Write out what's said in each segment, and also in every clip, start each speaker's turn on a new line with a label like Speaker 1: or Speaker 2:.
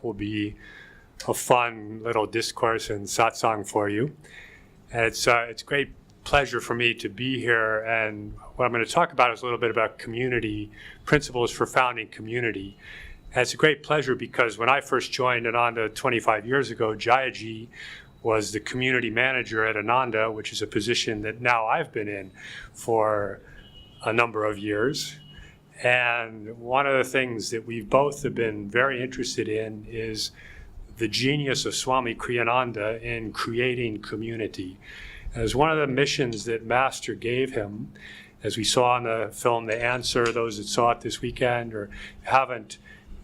Speaker 1: hope will be a fun little discourse and satsang for you. And it's a great pleasure for me to be here. And what I'm going to talk about is a little bit about community, principles for founding community. And it's a great pleasure because when I first joined Ananda 25 years ago, Jayaji was the community manager at Ananda, which is a position that now I've been in for a number of years. And one of the things that we've both have been very interested in is the genius of Swami Kriyananda in creating community. As one of the missions that Master gave him, as we saw in the film The Answer, those that saw it this weekend or haven't,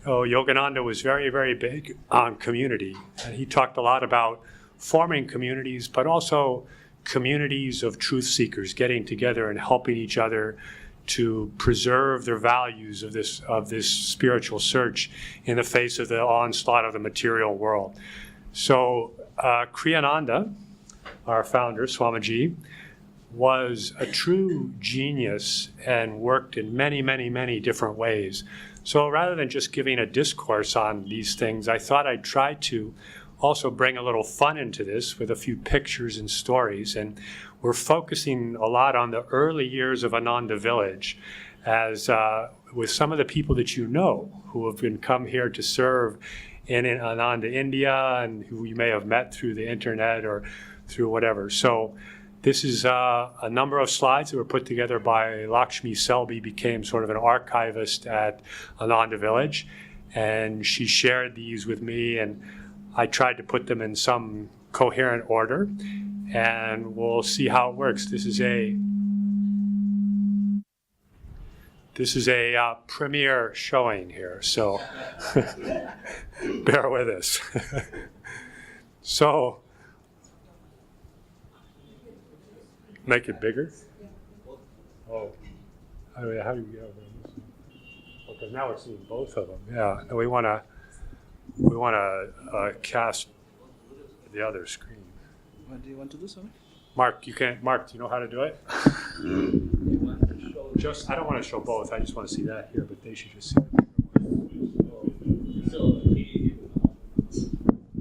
Speaker 1: Yogananda was very, very big on community. And he talked a lot about forming communities, but also communities of truth seekers getting together and helping each other to preserve their values of this spiritual search in the face of the onslaught of the material world. So Kriyananda, our founder, Swamiji, was a true genius and worked in many, many, many different ways. So rather than just giving a discourse on these things, I thought I'd try to also bring a little fun into this with a few pictures and stories. And we're focusing a lot on the early years of Ananda Village as with some of the people that you know who have been come here to serve in Ananda, India, and who you may have met through the internet or through whatever. So this is a number of slides that were put together by Lakshmi Selby, became sort of an archivist at Ananda Village. And she shared these with me, and I tried to put them in some coherent order, and we'll see how it works. This is a premiere showing here, so bear with us. So, make it bigger? Oh, how do you get over this? Okay, now we're seeing both of them. Yeah, and we want to cast the other screen.
Speaker 2: What do you want to do, sorry?
Speaker 1: Mark, do you know how to do it? I don't want to show both. I just want to see that here, but they should just see it.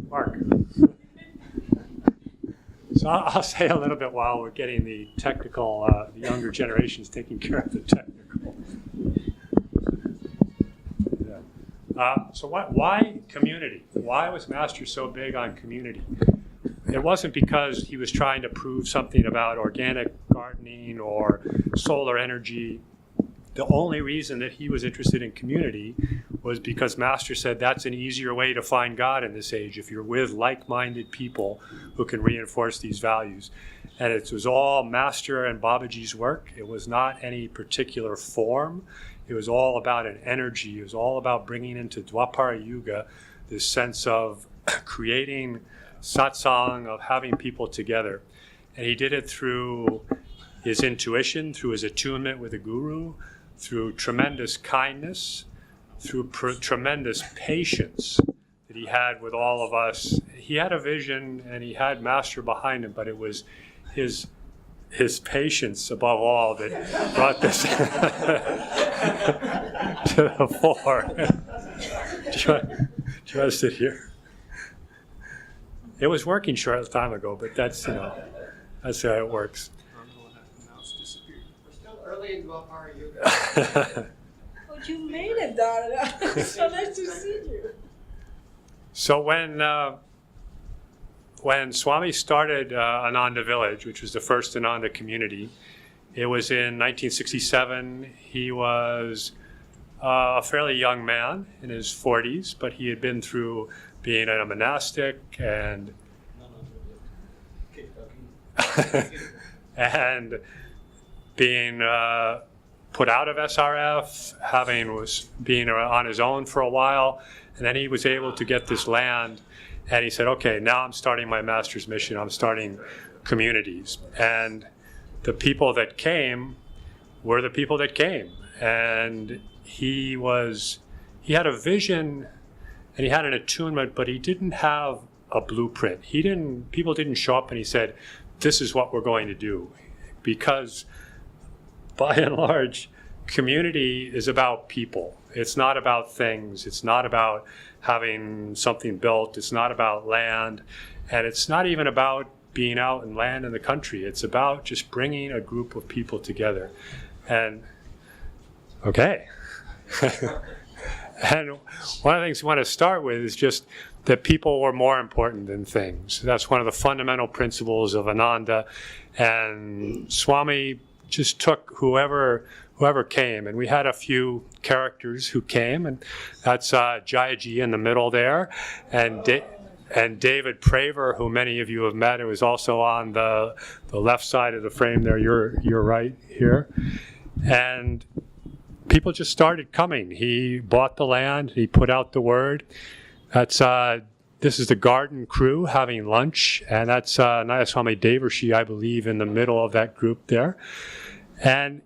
Speaker 1: Mark. So I'll say a little bit while we're getting the technical, the younger generations taking care of the technical. So why community? Why was Master so big on community? It wasn't because he was trying to prove something about organic gardening or solar energy. The only reason that he was interested in community was because Master said that's an easier way to find God in this age, if you're with like-minded people who can reinforce these values. And it was all Master and Babaji's work. It was not any particular form. It was all about an energy. It was all about bringing into Dwapara Yuga this sense of creating satsang, of having people together. And he did it through his intuition, through his attunement with the Guru, through tremendous kindness, through tremendous patience that he had with all of us. He had a vision and he had Master behind him, but it was his patience above all that brought this to the fore. Do you want to sit here? It was working short time ago, but that's how it works.
Speaker 3: We're still early in Dwapara Yuga.
Speaker 4: Oh, you made it, Dada. So nice to see you.
Speaker 1: So when Swami started Ananda Village, which was the first Ananda community, it was in 1967. He was a fairly young man in his 40s, but he had been through being a monastic and and being put out of SRF, being on his own for a while, and then he was able to get this land, and he said, okay, now I'm starting my Master's mission. I'm starting communities. And the people that came were the people that came. And he had a vision and he had an attunement, but he didn't have a blueprint. People didn't show up and he said, this is what we're going to do. Because by and large, community is about people. It's not about things. It's not about having something built. It's not about land. And it's not even about being out and land in the country. It's about just bringing a group of people together. And, okay. And one of the things we want to start with is just that people were more important than things. That's one of the fundamental principles of Ananda. And Swami just took whoever came. And we had a few characters who came, and that's Jayaji in the middle there, and David Praver, who many of you have met, who was also on the left side of the frame there. You're right here. And people just started coming. He bought the land. He put out the word. This is the garden crew having lunch, and that's Nayaswami Devarshi, I believe, in the middle of that group there. And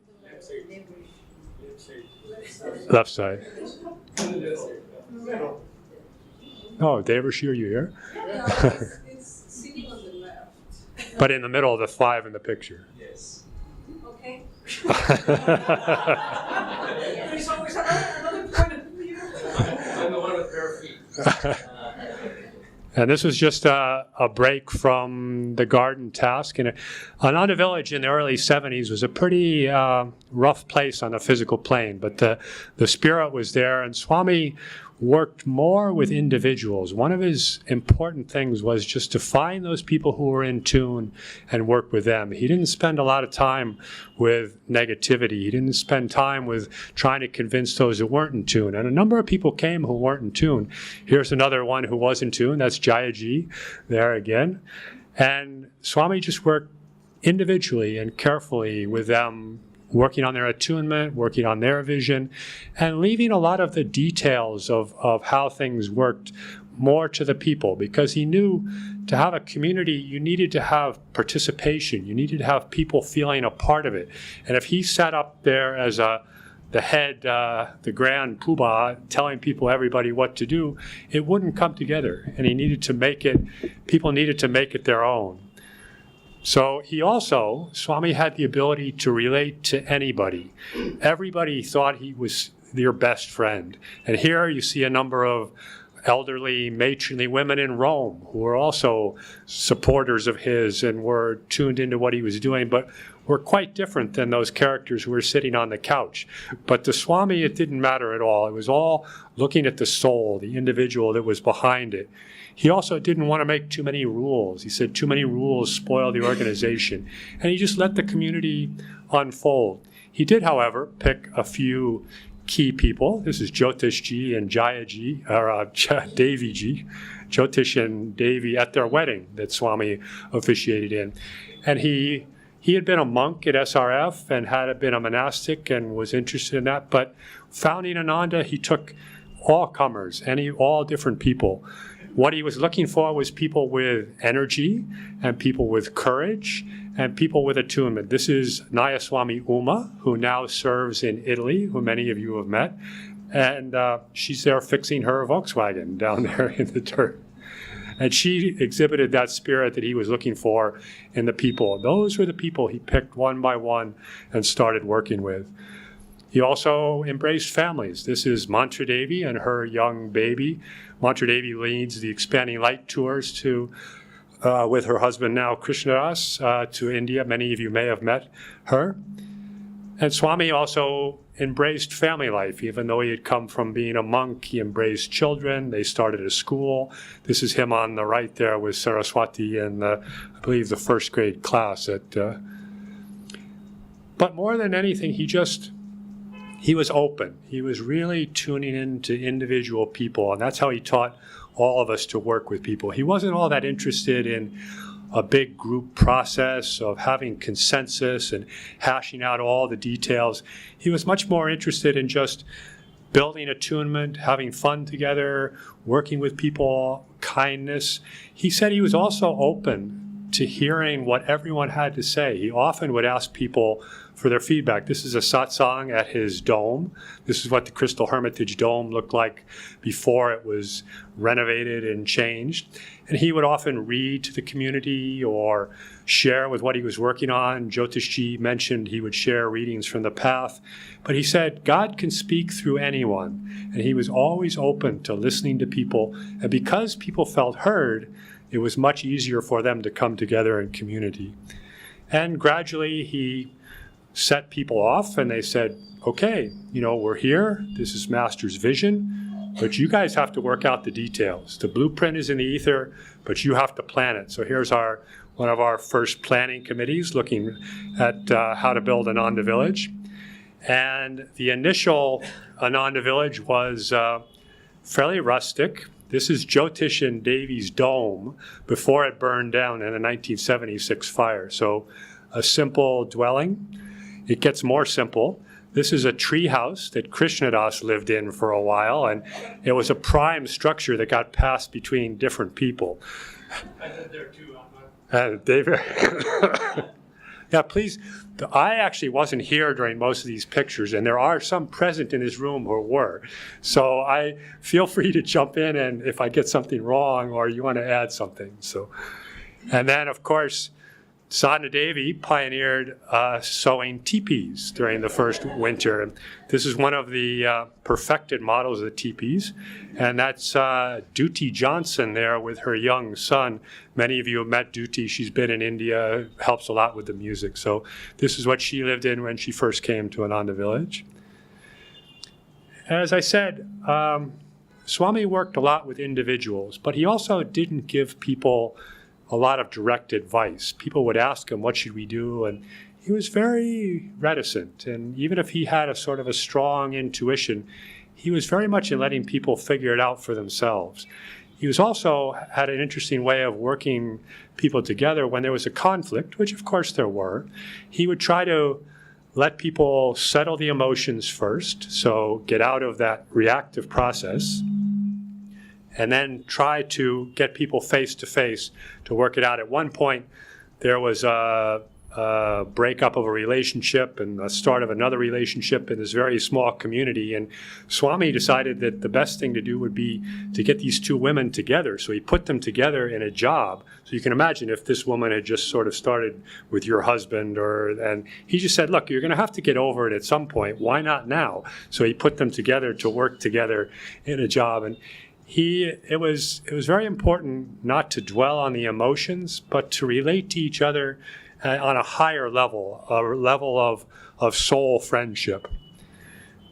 Speaker 1: left side. Oh, Devarshi, are you here?
Speaker 4: It's sitting on the left.
Speaker 1: But in the middle of the five in the picture.
Speaker 3: Yes.
Speaker 4: Okay. There's always another point of view.
Speaker 3: I'm the one with bare feet.
Speaker 1: And this was just a break from the garden task. And Ananda Village in the early 70s was a pretty rough place on the physical plane, but the spirit was there, and Swami worked more with individuals. One of his important things was just to find those people who were in tune and work with them. He didn't spend a lot of time with negativity. He didn't spend time with trying to convince those who weren't in tune. And a number of people came who weren't in tune. Here's another one who was in tune. That's Jayaji there again. And Swami just worked individually and carefully with them, working on their attunement, working on their vision, and leaving a lot of the details of how things worked more to the people, because he knew to have a community, you needed to have participation. You needed to have people feeling a part of it. And if he sat up there as the head, the grand poobah, telling everybody what to do, it wouldn't come together. And he needed to make it, people needed to make it their own. So Swami had the ability to relate to anybody. Everybody thought he was your best friend. And here you see a number of elderly, matronly women in Rome who were also supporters of his and were tuned into what he was doing, but were quite different than those characters who were sitting on the couch. But to Swami, it didn't matter at all. It was all looking at the soul, the individual that was behind it. He also didn't want to make too many rules. He said too many rules spoil the organization. And he just let the community unfold. He did, however, pick a few key people. This is Jyotishji and Jayaji, or Devi-ji, Jyotish and Devi at their wedding that Swami officiated in. And he had been a monk at SRF and had been a monastic and was interested in that. But founding Ananda, he took all comers, all different people. What he was looking for was people with energy and people with courage and people with attunement. This is Nayaswami Uma, who now serves in Italy, who many of you have met. And she's there fixing her Volkswagen down there in the dirt. And she exhibited that spirit that he was looking for in the people. Those were the people he picked one by one and started working with. He also embraced families. This is Mantra Devi and her young baby. Mantra Devi leads the Expanding Light tours with her husband now, Krishnadas, to India. Many of you may have met her. And Swami also embraced family life. Even though he had come from being a monk, he embraced children. They started a school. This is him on the right there with Saraswati in, I believe, the first grade class. But more than anything, he was open. He was really tuning into individual people, and that's how he taught all of us to work with people. He wasn't all that interested in a big group process of having consensus and hashing out all the details. He was much more interested in just building attunement, having fun together, working with people, kindness. He said he was also open to hearing what everyone had to say. He often would ask people for their feedback. This is a satsang at his dome. This is what the Crystal Hermitage Dome looked like before it was renovated and changed. And he would often read to the community or share with what he was working on. Jyotishji mentioned he would share readings from the path. But he said, God can speak through anyone. And he was always open to listening to people. And because people felt heard, it was much easier for them to come together in community. And gradually he set people off and they said, okay, we're here. This is Master's vision, but you guys have to work out the details. The blueprint is in the ether, but you have to plan it. So here's one of our first planning committees looking at how to build Ananda Village. And the initial Ananda Village was fairly rustic. This is Jyotish and Devi's dome before it burned down in the 1976 fire. So a simple dwelling. It gets more simple. This is a tree house that Krishnadas lived in for a while, and it was a prime structure that got passed between different people.
Speaker 3: I lived there too, Atman.
Speaker 1: David. Yeah, please. I actually wasn't here during most of these pictures, and there are some present in this room who were. So I feel free to jump in, and if I get something wrong or you want to add something. And then, of course, Sadhana Devi pioneered sewing teepees during the first winter. This is one of the perfected models of the teepees, and that's Duty Johnson there with her young son. Many of you have met Duty. She's been in India, helps a lot with the music. So this is what she lived in when she first came to Ananda Village. As I said, Swami worked a lot with individuals, but he also didn't give people a lot of direct advice. People would ask him, what should we do? And he was very reticent. And even if he had a sort of a strong intuition, he was very much in letting people figure it out for themselves. He was also had an interesting way of working people together when there was a conflict, which of course there were. He would try to let people settle the emotions first, so get out of that reactive process, and then try to get people face to face to work it out. At one point, there was a breakup of a relationship and the start of another relationship in this very small community. And Swami decided that the best thing to do would be to get these two women together. So he put them together in a job. So you can imagine if this woman had just sort of started with your husband, and he just said, look, you're going to have to get over it at some point. Why not now? So he put them together to work together in a job. And it was very important not to dwell on the emotions, but to relate to each other on a higher level, a level of soul friendship.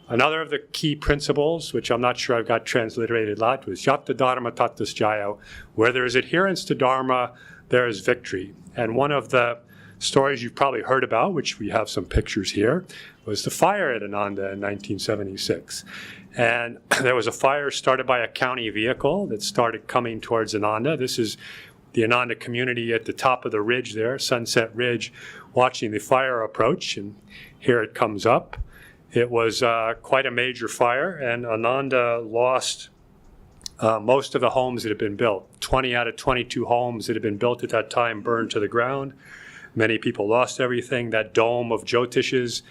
Speaker 1: Another of the key principles, which I'm not sure I've got transliterated a lot, was Yata Dharma Tatas Jaya. Where there is adherence to Dharma, there is victory. And one of the stories you've probably heard about, which we have some pictures here, was the fire at Ananda in 1976. And there was a fire started by a county vehicle that started coming towards Ananda. This is the Ananda community at the top of the ridge there, Sunset Ridge, watching the fire approach. And here it comes up. It was quite a major fire, and Ananda lost most of the homes that had been built. 20 out of 22 homes that had been built at that time burned to the ground. Many people lost everything. That dome of Jyotish's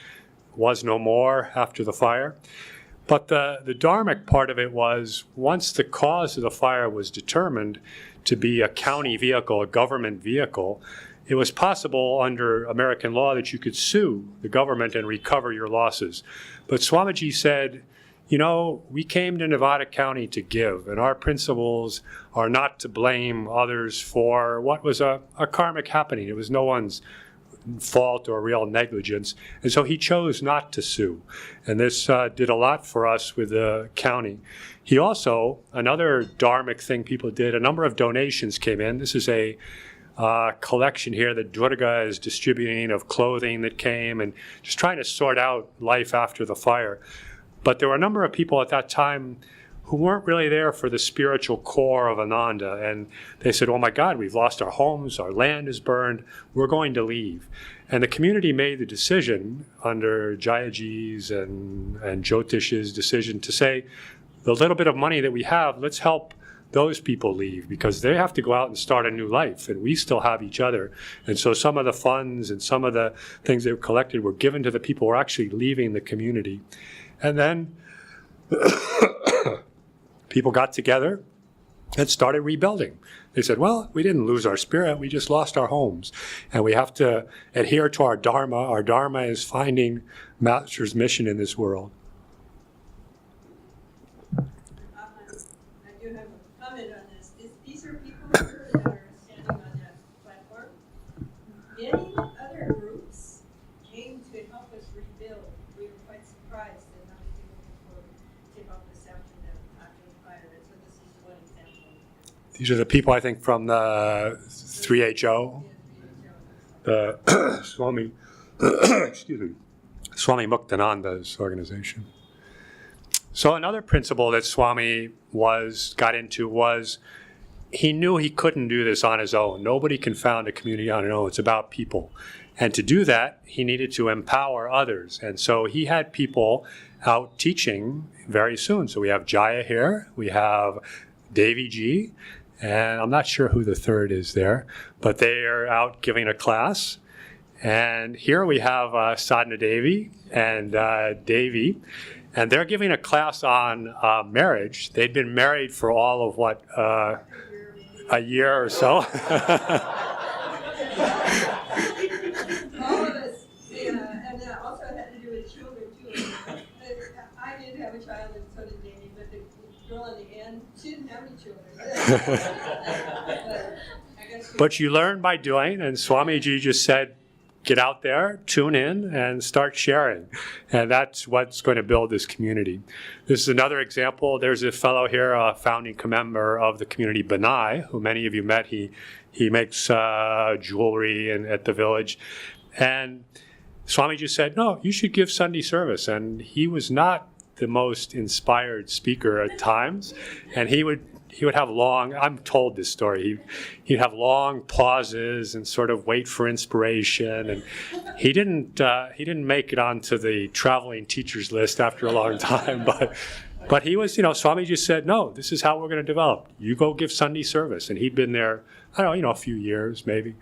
Speaker 1: was no more after the fire. But the dharmic part of it was, once the cause of the fire was determined to be a county vehicle, a government vehicle, it was possible under American law that you could sue the government and recover your losses. But Swamiji said, we came to Nevada County to give, and our principles are not to blame others for what was a karmic happening. It was no one's fault or real negligence. And so he chose not to sue. And this did a lot for us with the county. He also, another dharmic thing people did, a number of donations came in. This is a collection here that Durga is distributing of clothing that came and just trying to sort out life after the fire. But there were a number of people at that time who weren't really there for the spiritual core of Ananda. And they said, oh my God, we've lost our homes, our land is burned, we're going to leave. And the community made the decision under Jayaji's and Jyotish's decision to say, the little bit of money that we have, let's help those people leave because they have to go out and start a new life, and we still have each other. And so some of the funds and some of the things they were collected were given to the people who were actually leaving the community. And then people got together and started rebuilding. They said, well, we didn't lose our spirit, we just lost our homes. And we have to adhere to our dharma. Our dharma is finding Master's mission in this world.
Speaker 5: I do have a comment on this. These are people here that are standing on that platform. Many other groups came to help us rebuild. We were quite surprised at how many people came forward to help us after the fire. So this is one example.
Speaker 1: These are the people, I think, from the 3HO, the Swami, excuse me, Swami Muktananda's organization. So another principle that Swami got into was he knew he couldn't do this on his own. Nobody can found a community on their own. It's about people. And to do that, he needed to empower others. And so he had people out teaching very soon. So we have Jaya here, we have Devi Ji, and I'm not sure who the third is there, but they are out giving a class. And here we have Sadhana Devi and Devi, and they're giving a class on marriage. They'd been married for all of a year or so.
Speaker 5: All of us, and that also had to do with children too. I did have a child, and so did Jamie, but the girl in the end, she didn't have any children.
Speaker 1: But you learn by doing, and Swamiji just said, get out there, tune in, and start sharing. And that's what's going to build this community. This is another example. There's a fellow here, a founding member of the community, Benai, who many of you met. He makes jewelry at the village. And Swamiji said, no, you should give Sunday service. And he was not the most inspired speaker at times. And he would have long, I'm told this story, he'd have long pauses and sort of wait for inspiration. And he didn't make it onto the traveling teachers list after a long time, but he was, Swami just said, no, this is how we're going to develop. You go give Sunday service. And he'd been there, I don't know, a few years maybe.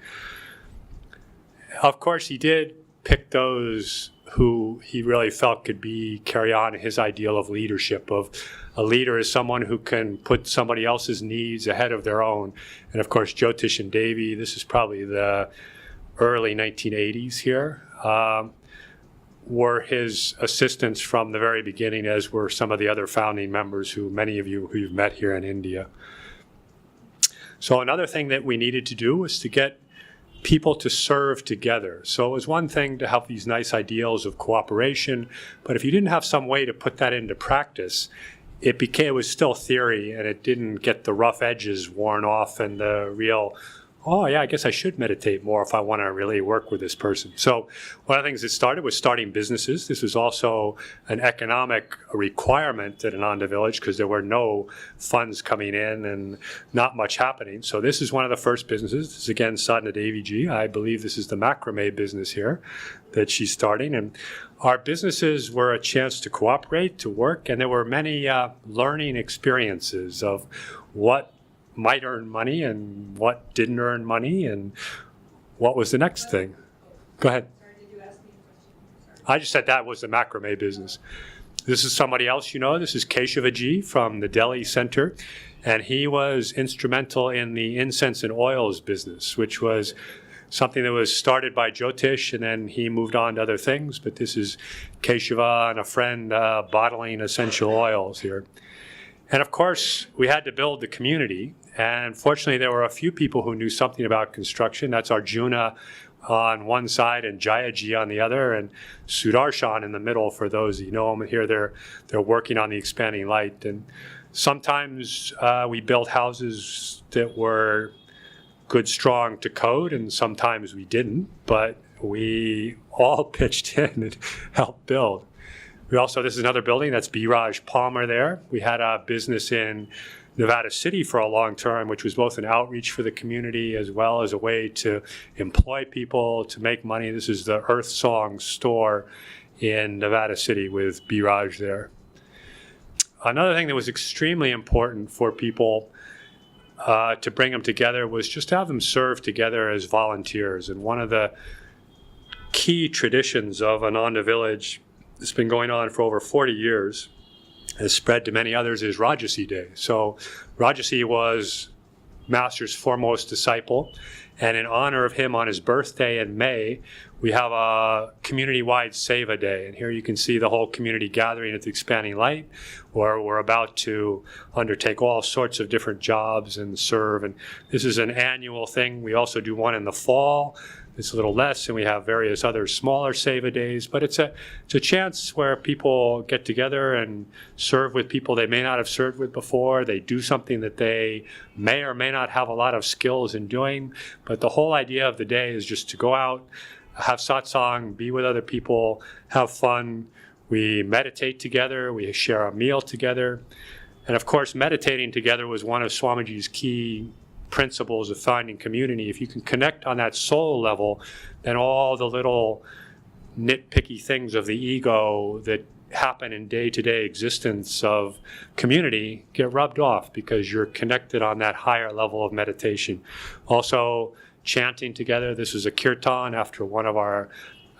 Speaker 1: Of course, he did pick those who he really felt could carry on his ideal of leadership, of a leader is someone who can put somebody else's needs ahead of their own. And of course, Jyotish and Devi, this is probably the early 1980s here, were his assistants from the very beginning, as were some of the other founding members who many of you who you've met here in India. So another thing that we needed to do was to get people to serve together. So it was one thing to have these nice ideals of cooperation, but if you didn't have some way to put that into practice, it was still theory, and it didn't get the rough edges worn off and the real, oh yeah, I guess I should meditate more if I want to really work with this person. So one of the things that started was starting businesses. This was also an economic requirement at Ananda Village because there were no funds coming in and not much happening. So this is one of the first businesses. This is again Sadhana Devi Ji. I believe this is the macrame business here that she's starting. And our businesses were a chance to cooperate, to work, and there were many learning experiences of what might earn money and what didn't earn money and what was the next thing. Go ahead.
Speaker 5: Sorry, did you ask me a question?
Speaker 1: I just said that was the macrame business. This is somebody else you know. This is Keshava Ji from the Delhi Center, and he was instrumental in the incense and oils business, which was something that was started by Jyotish, and then he moved on to other things. But this is Keshava and a friend bottling essential oils here. And of course, we had to build the community. And fortunately, there were a few people who knew something about construction. That's Arjuna on one side and Jayaji on the other, and Sudarshan in the middle. For those you know them here, they're working on the expanding light. And sometimes we built houses that were good, strong to code, and sometimes we didn't. But we all pitched in and helped build. This is another building, that's Biraj Palmer there. We had a business in Nevada City for a long time, which was both an outreach for the community as well as a way to employ people, to make money. This is the Earth Song store in Nevada City with Biraj there. Another thing that was extremely important for people to bring them together was just to have them serve together as volunteers. And one of the key traditions of Ananda Village that's been going on for over 40 years, has spread to many others, is Rajasi Day. So Rajasi was Master's foremost disciple, and in honor of him on his birthday in May, we have a community-wide Seva Day. And here you can see the whole community gathering at the Expanding Light, where we're about to undertake all sorts of different jobs and serve. And this is an annual thing. We also do one in the fall. It's a little less, and we have various other smaller Seva days, but it's a chance where people get together and serve with people they may not have served with before. They do something that they may or may not have a lot of skills in doing, but the whole idea of the day is just to go out, have satsang, be with other people, have fun. We meditate together, we share a meal together, and of course meditating together was one of Swamiji's key principles of finding community. If you can connect on that soul level, then all the little nitpicky things of the ego that happen in day-to-day existence of community get rubbed off because you're connected on that higher level of meditation. Also, chanting together. This is a kirtan after one of our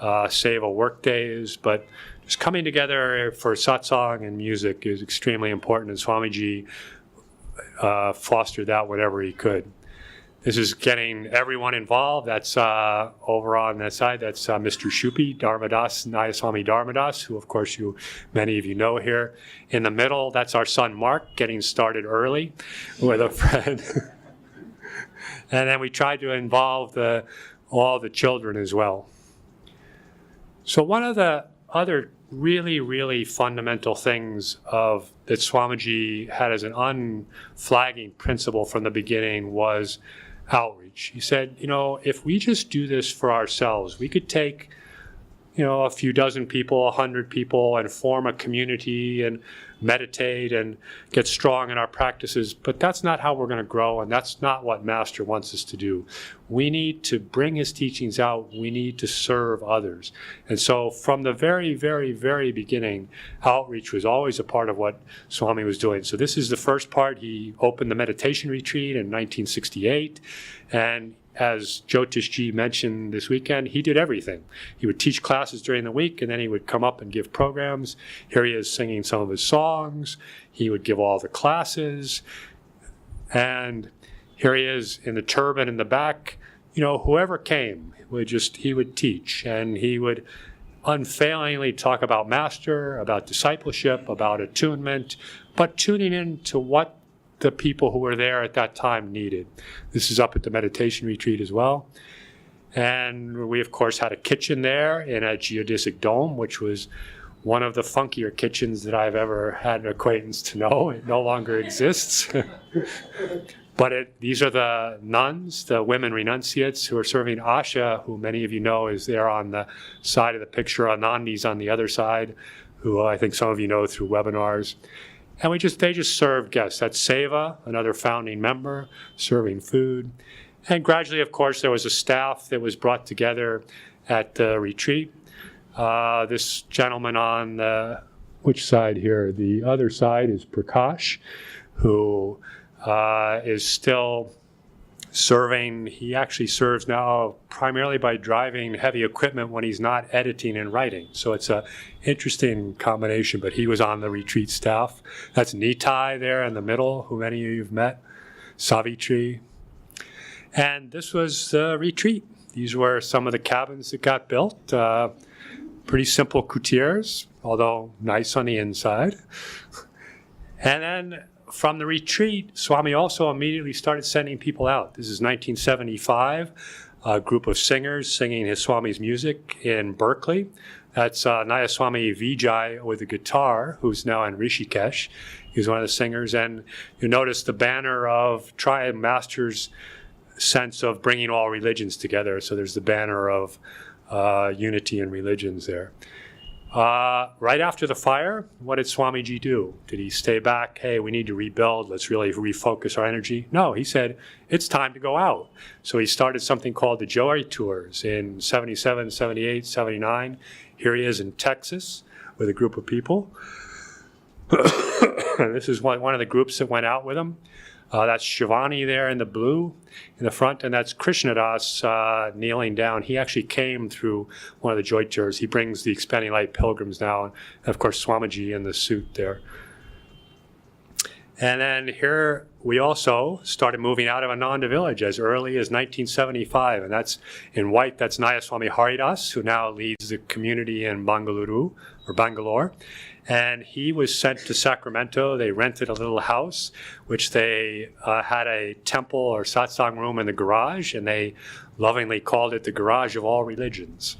Speaker 1: Seva work days, but just coming together for satsang and music is extremely important, and Swamiji fostered that whenever he could. This is getting everyone involved. That's over on that side. That's Mr. Shupi, Dharmadas, Nayaswami Dharmadas, who of course many of you know here. In the middle, that's our son Mark, getting started early with a friend. And then we tried to involve all the children as well. So one of the other really, really fundamental things that Swamiji had as an unflagging principle from the beginning was outreach. He said, if we just do this for ourselves, we could take, a few dozen people, 100 people, and form a community and meditate and get strong in our practices, but that's not how we're going to grow, and that's not what Master wants us to do. We need to bring his teachings out. We need to serve others. And so from the very, very, very beginning, outreach was always a part of what Swami was doing. So this is the first part. He opened the meditation retreat in 1968, and as Jyotish mentioned this weekend, he did everything. He would teach classes during the week, and then he would come up and give programs. Here he is singing some of his songs. He would give all the classes. And here he is in the turban in the back. Whoever came, he would teach. And he would unfailingly talk about Master, about discipleship, about attunement, but tuning in to what the people who were there at that time needed. This is up at the meditation retreat as well. And we, of course, had a kitchen there in a geodesic dome, which was one of the funkier kitchens that I've ever had an acquaintance to know. It no longer exists. But these are the nuns, the women renunciates who are serving Asha, who many of you know is there on the side of the picture. Anandi's on the other side, who I think some of you know through webinars. And they just served guests. That's Seva, another founding member, serving food. And gradually, of course, there was a staff that was brought together at the retreat. This gentleman on which side here? The other side is Prakash, who is still serving. He actually serves now primarily by driving heavy equipment when he's not editing and writing. So it's an interesting combination, but he was on the retreat staff. That's Nitai there in the middle, who many of you have met, Savitri. And this was the retreat. These were some of the cabins that got built. Pretty simple coutures, although nice on the inside. And then from the retreat, Swami also immediately started sending people out. This is 1975, a group of singers singing his Swami's music in Berkeley. That's Nayaswami Vijay with the guitar, who's now in Rishikesh. He's one of the singers. And you notice the banner of Triad Master's sense of bringing all religions together. So there's the banner of unity in religions there. Right after the fire, what did Swamiji do? Did he stay back? Hey, we need to rebuild. Let's really refocus our energy. No, he said, it's time to go out. So he started something called the Joy Tours in 77, 78, 79. Here he is in Texas with a group of people. This is one of the groups that went out with him. That's Shivani there in the blue in the front, and that's Krishnadas kneeling down. He actually came through one of the joy tours. He brings the Expanding Light pilgrims now, and of course Swamiji in the suit there. And then here we also started moving out of Ananda village as early as 1975, and that's in white, that's Nayaswami Haridas, who now leads the community in Bangalore. And he was sent to Sacramento. They rented a little house, which they had a temple or satsang room in the garage, and they lovingly called it the garage of all religions.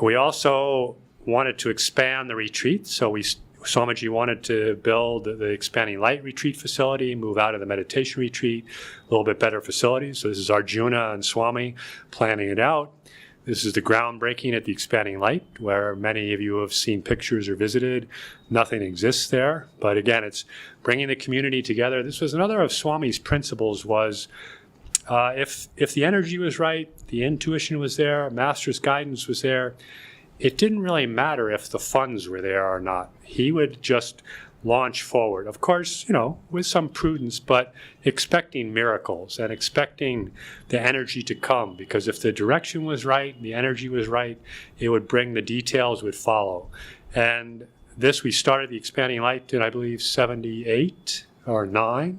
Speaker 1: We also wanted to expand the retreat, so Swamiji wanted to build the Expanding Light retreat facility, move out of the meditation retreat, a little bit better facilities. So this is Arjuna and Swami planning it out. This is the groundbreaking at the Expanding Light, where many of you have seen pictures or visited. Nothing exists there, but again, it's bringing the community together. This was another of Swami's principles was, if the energy was right, the intuition was there, master's guidance was there, it didn't really matter if the funds were there or not. He would just launch forward. Of course, with some prudence, but expecting miracles and expecting the energy to come, because if the direction was right, the energy was right, it would bring, the details would follow. And this, we started the Expanding Light in, I believe, 78 or 9.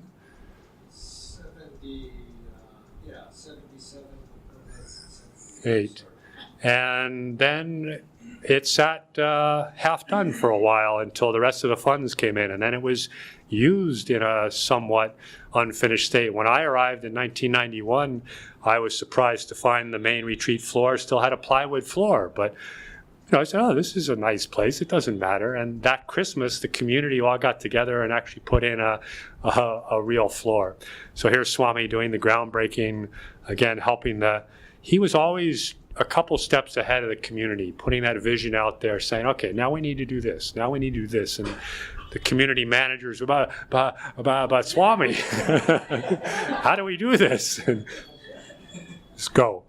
Speaker 2: 77.
Speaker 1: 8. And then it sat half done for a while until the rest of the funds came in, and then it was used in a somewhat unfinished state. When I arrived in 1991, I was surprised to find the main retreat floor still had a plywood floor, but I said, oh, this is a nice place, it doesn't matter. And that Christmas, the community all got together and actually put in a real floor. So here's Swami doing the groundbreaking, again, helping he was always a couple steps ahead of the community, putting that vision out there, saying, okay, now we need to do this, now we need to do this. And the community managers, about Swami, how do we do this? And let's go.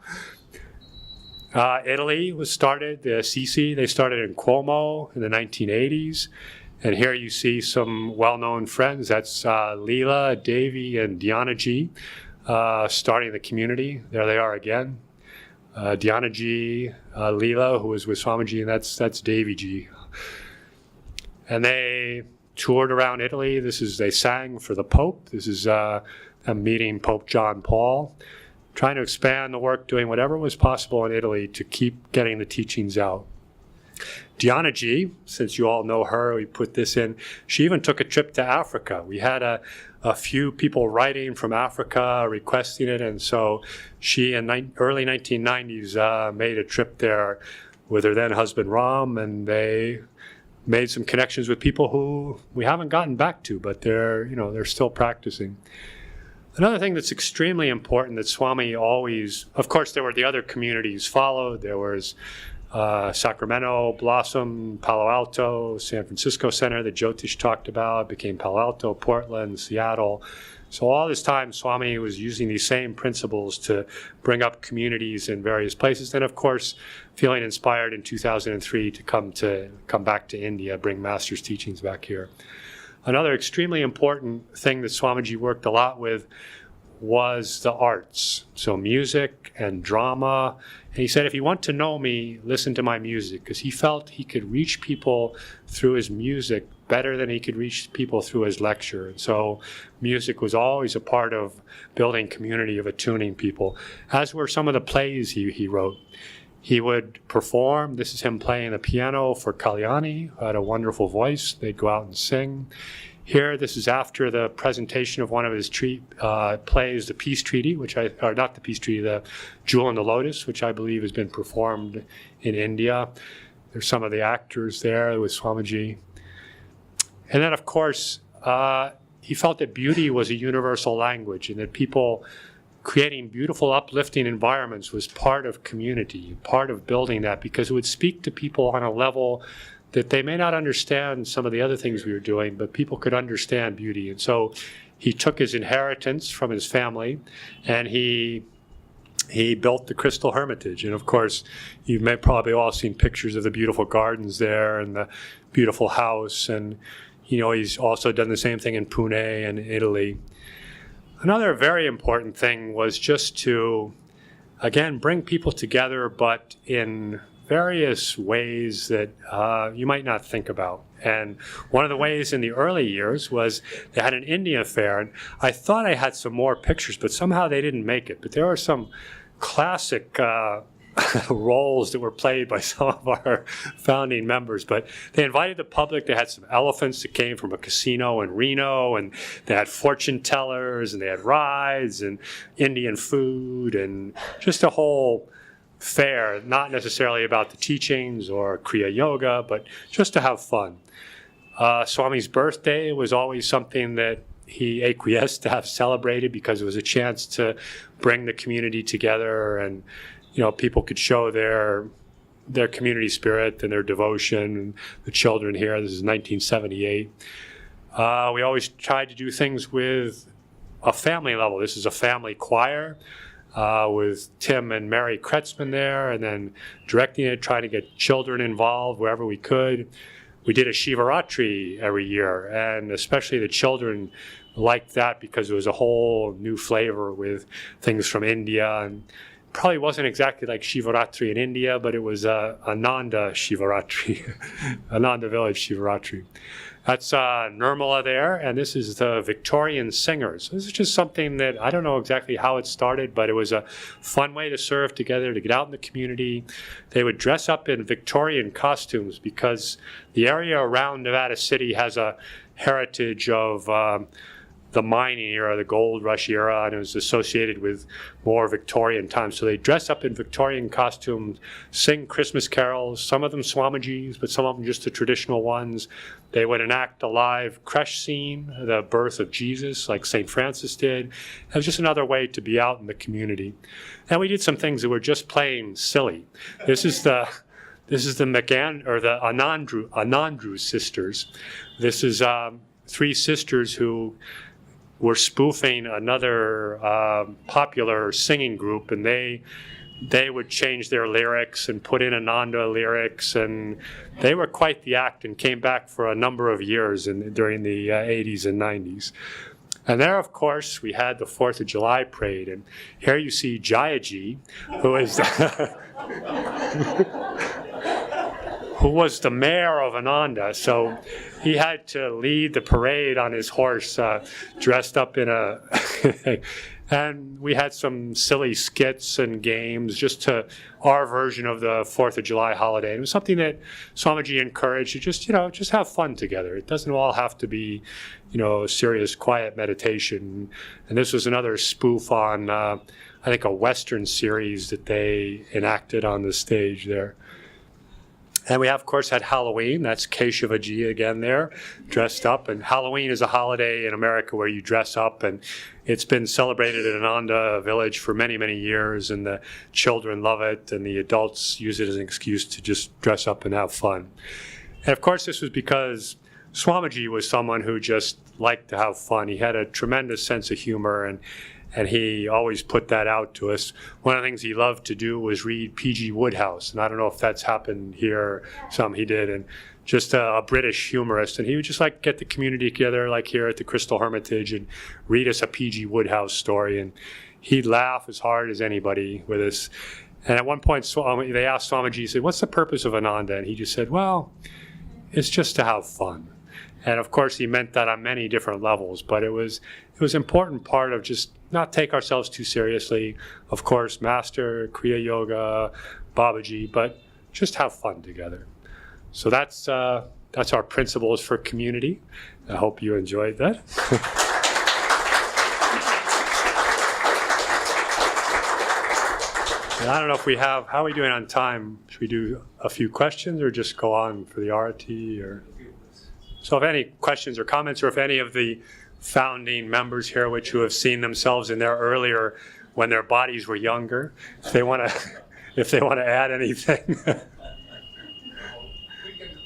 Speaker 1: Italy was started, the Assisi, they started in Como in the 1980s. And here you see some well-known friends. That's Leela, Devi, and Dhyanaji starting the community. There they are again. Dhyanaji, Leela, who was with Swamiji, and that's Devi-ji. And they toured around Italy. They sang for the Pope. This is a meeting Pope John Paul, trying to expand the work, doing whatever was possible in Italy to keep getting the teachings out. Dhyanaji, since you all know her, we put this in, she even took a trip to Africa. We had a few people writing from Africa requesting it, and so she in early 1990s made a trip there with her then husband Ram, and they made some connections with people who we haven't gotten back to, but they're still practicing. Another thing that's extremely important that Swami always, of course there were the other communities followed, there was Sacramento, Blossom, Palo Alto, San Francisco Center that Jyotish talked about, became Palo Alto, Portland, Seattle. So all this time, Swami was using these same principles to bring up communities in various places. And of course, feeling inspired in 2003 to come back to India, bring Master's teachings back here. Another extremely important thing that Swamiji worked a lot with was the arts, so music and drama. And he said, if you want to know me, listen to my music, because he felt he could reach people through his music better than he could reach people through his lecture. And so music was always a part of building community, of attuning people, as were some of the plays he wrote. He would perform. This is him playing the piano for Kalyani, who had a wonderful voice. They'd go out and sing. Here, this is after the presentation of one of his plays, The Peace Treaty, not The Peace Treaty, The Jewel in the Lotus, which I believe has been performed in India. There's some of the actors there with Swamiji. And then, of course, he felt that beauty was a universal language, and that people creating beautiful, uplifting environments was part of community, part of building that, because it would speak to people on a level that they may not understand some of the other things we were doing, but people could understand beauty. And so he took his inheritance from his family, and he built the Crystal Hermitage. And of course, you may probably all seen pictures of the beautiful gardens there and the beautiful house. And He's also done the same thing in Pune and Italy. Another very important thing was just to, again, bring people together, but in various ways that you might not think about. And one of the ways in the early years was they had an India fair, and I thought I had some more pictures, but somehow they didn't make it. But there are some classic roles that were played by some of our founding members. But they invited the public. They had some elephants that came from a casino in Reno, and they had fortune tellers, and they had rides and Indian food, and just a whole fair, not necessarily about the teachings or Kriya Yoga, but just to have fun. Swami's birthday was always something that he acquiesced to have celebrated because it was a chance to bring the community together, and people could show their community spirit and their devotion. And the children here, this is 1978. We always tried to do things with a family level. This is a family choir with Tim and Mary Kretzman there, and then directing it, trying to get children involved wherever we could. We did a Shivaratri every year, and especially the children liked that because it was a whole new flavor with things from India, and probably wasn't exactly like Shivaratri in India, but it was Ananda Shivaratri, Ananda Village Shivaratri. That's Nirmala there, and this is the Victorian Singers. This is just something that I don't know exactly how it started, but it was a fun way to serve together, to get out in the community. They would dress up in Victorian costumes because the area around Nevada City has a heritage of the mining era, the gold rush era, and it was associated with more Victorian times. So they dress up in Victorian costumes, sing Christmas carols, some of them Swamiji's, but some of them just the traditional ones. They would enact a live creche scene, the birth of Jesus, like St. Francis did. It was just another way to be out in the community. And we did some things that were just plain silly. This is the Anandru sisters. This is 3 sisters who were spoofing another popular singing group, and they would change their lyrics and put in Ananda lyrics, and they were quite the act and came back for a number of years during the 80s and 90s. And there, of course, we had the 4th of July parade, and here you see Jayaji, who is who was the mayor of Ananda, so he had to lead the parade on his horse, dressed up in a... And we had some silly skits and games, just to our version of the 4th of July holiday. It was something that Swamiji encouraged to just have fun together. It doesn't all have to be, serious, quiet meditation. And this was another spoof on, I think, a Western series that they enacted on the stage there. And we, of course, had Halloween. That's Keshavaji again there, dressed up. And Halloween is a holiday in America where you dress up, and it's been celebrated in Ananda Village for many, many years, and the children love it, and the adults use it as an excuse to just dress up and have fun. And, of course, this was because Swamiji was someone who just liked to have fun. He had a tremendous sense of humor, and he always put that out to us. One of the things he loved to do was read P.G. Wodehouse, and I don't know if that's happened here. Some he did, and just a British humorist. And he would just get the community together, like here at the Crystal Hermitage, and read us a P.G. Wodehouse story. And he'd laugh as hard as anybody with us. And at one point, they asked Swamiji, he said, "What's the purpose of Ananda?" And he just said, "Well, it's just to have fun." And of course, he meant that on many different levels, but it was an important part of just not take ourselves too seriously. Of course, Master, Kriya Yoga, Babaji, but just have fun together. So that's our principles for community. I hope you enjoyed that. And I don't know if we have, how are we doing on time? Should we do a few questions or just go on for the arati? Or? So if any questions or comments, or if any of the founding members here, who have seen themselves in there earlier when their bodies were younger, if they want to add anything.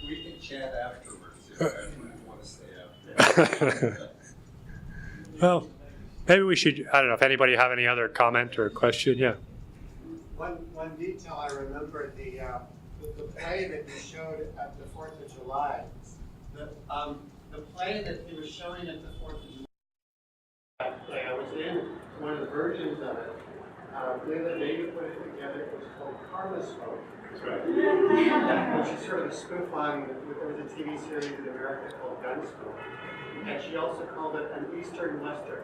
Speaker 6: We can chat afterwards if you want to stay after.
Speaker 1: Well, maybe we should, I don't know, if anybody have any other comment or question, yeah.
Speaker 7: One detail I remember, the play that you showed at the 4th of July, the the play that he was showing at the 4th of July play, I was in one of the versions of it. The other day you put it together, it was called Karma Smoke. That's right. Which is sort of a spoof on, there was a TV series in America called Gunsmoke. And she also called it an Eastern Western.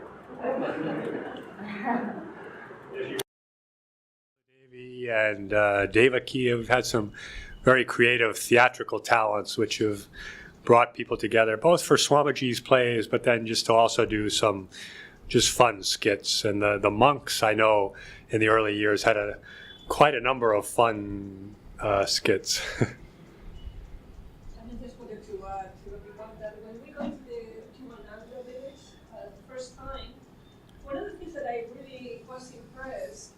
Speaker 1: Davey and Devaki have had some very creative theatrical talents, which have brought people together, both for Swamiji's plays, but then just to also do some just fun skits. And the monks, I know, in the early years had quite a number of fun skits.
Speaker 4: I just wanted to add to everyone that when we go to Ananda village the first time, one of the things that I really was impressed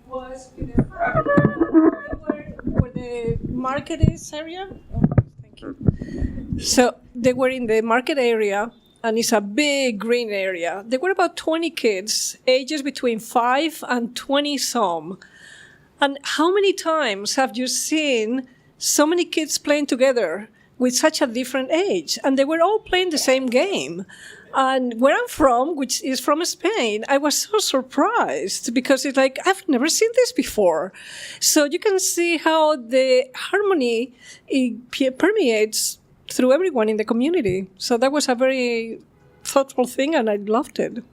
Speaker 4: was with the fact that where the market is area. Oh, thank you. So they were in the market area, and it's a big green area. There were about 20 kids, ages between 5 and 20 some. And how many times have you seen so many kids playing together with such a different age? And they were all playing the same game. And where I'm from, which is from Spain, I was so surprised because it's like, I've never seen this before. So you can see how the harmony permeates through everyone in the community. So that was a very thoughtful thing, and I loved it.